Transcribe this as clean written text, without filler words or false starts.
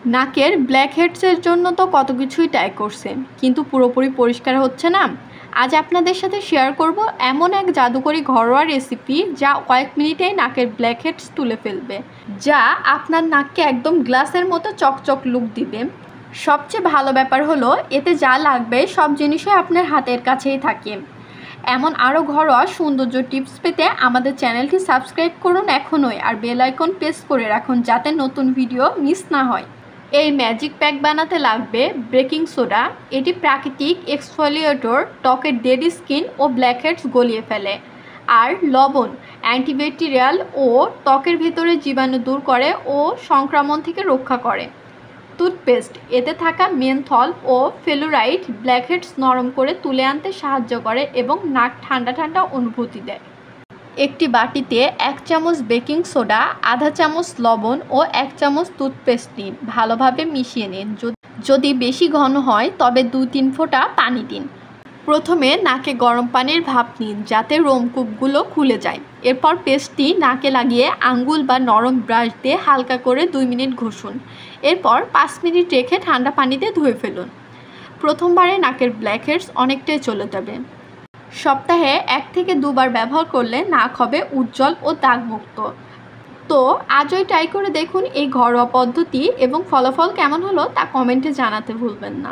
নাকের ব্ল্যাক হেডসের জন্য তো কত কিছুই ট্রাই করছে, কিন্তু পুরোপুরি পরিষ্কার হচ্ছে না। আজ আপনাদের সাথে শেয়ার করব এমন এক জাদুকরি ঘরোয়া রেসিপি যা কয়েক মিনিটেই নাকের ব্ল্যাক হেডস তুলে ফেলবে, যা আপনার নাককে একদম গ্লাসের মতো চকচক লুক দিবে। সবচেয়ে ভালো ব্যাপার হলো এতে যা লাগবে সব জিনিসই আপনার হাতের কাছেই থাকে। এমন আরও ঘরোয়া সৌন্দর্য টিপস পেতে আমাদের চ্যানেলটি সাবস্ক্রাইব করুন এখনই, আর বেল আইকন প্রেস করে রাখুন যাতে নতুন ভিডিও মিস না হয়। এই ম্যাজিক প্যাক বানাতে লাগবে বেকিং সোডা। এটি প্রাকৃতিক এক্সফোলিয়েটর, ত্বকের ডেড স্কিন ও ব্ল্যাকহেডস গলিয়ে ফেলে। আর লবণ অ্যান্টিব্যাকটেরিয়াল ও ত্বকের ভেতরে জীবাণু দূর করে ও সংক্রমণ থেকে রক্ষা করে। টুথপেস্ট, এতে থাকা মেনথল ও ফ্লোরাইড ব্ল্যাকহেডস নরম করে তুলে আনতে সাহায্য করে এবং নাক ঠান্ডা ঠান্ডা অনুভূতি দেয়। একটি বাটিতে 1 চামচ বেকিং সোডা, আধা চামচ লবণ ও 1 চামচ টুথপেস্ট নিন। ভালোভাবে মিশিয়ে নিন। যদি বেশি ঘন হয় তবে 2-3 ফোঁটা পানি দিন। প্রথমে নাকে গরম পানির ভাপ নিন যাতে রোমকূপগুলো খুলে যায়। এরপর পেস্টটি নাকে লাগিয়ে আঙ্গুল বা নরম ব্রাশ দিয়ে হালকা করে 2 মিনিট ঘষুন। এরপর 5 মিনিট রেখে ঠান্ডা পানিতে ধুয়ে ফেলুন। প্রথমবারে নাকের ব্ল্যাকহেডস অনেকটাই চলে যাবে। সপ্তাহে 1 থেকে 2 বার ব্যবহার করলে নাক হবে উজ্জ্বল ও দাগমুক্ত। তো আজই ট্রাই করে দেখুন এই ঘরোয়া পদ্ধতি, এবং ফলাফল কেমন হলো তা কমেন্টে জানাতে ভুলবেন না।